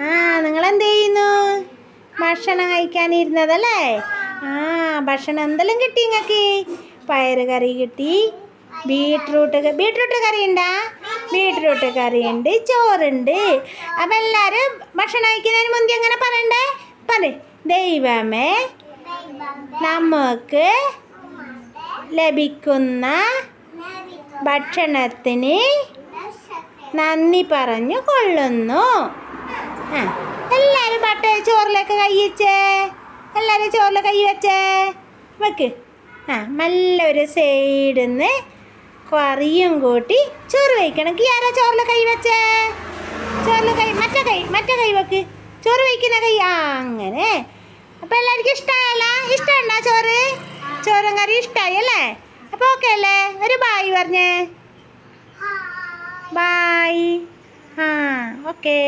ആ നിങ്ങളെന്ത് ചെയ്യുന്നു? ഭക്ഷണം കഴിക്കാനിരുന്നതല്ലേ? ആ ഭക്ഷണം എന്തെല്ലാം കിട്ടി നിങ്ങൾക്ക്? പയറ് കറി കിട്ടി, ബീട്രൂട്ട് കറി ഉണ്ടാ? ബീട്രൂട്ട് കറിയുണ്ട്, ചോറുണ്ട്. അപ്പം എല്ലാവരും ഭക്ഷണം കഴിക്കുന്നതിന് മുന്നേ എങ്ങനെ പറയണ്ടേ? ദൈവമേ നമുക്ക് ലഭിക്കുന്ന ഭക്ഷണത്തിന് നന്ദി പറഞ്ഞു കൊള്ളുന്നു. ആ എല്ലാവരും ചോറിലേക്ക് കൈ വെച്ചേ. എല്ലാവരും ചോറിൽ കൈ വെച്ചേ. വെക്ക്. നല്ലൊരു സൈഡിൽ നിന്ന് കറിയും കൂട്ടി ചോറ് വയ്ക്കണം. ആരാ ചോറിൽ കൈ വെച്ചേ? ചോറിൽ മറ്റേ കൈ വെക്ക്. ചോറ് വയ്ക്കുന്ന കൈ. അങ്ങനെ. അപ്പം എല്ലാവർക്കും ഇഷ്ടമായല്ലോ? ഇഷ്ടമുണ്ടോ ചോറും കറി ഇഷ്ടമായി അല്ലേ? അപ്പോൾ ഓക്കെ അല്ലേ? ഒരു ബായ് പറഞ്ഞേ. ബായ്. ഓക്കേ.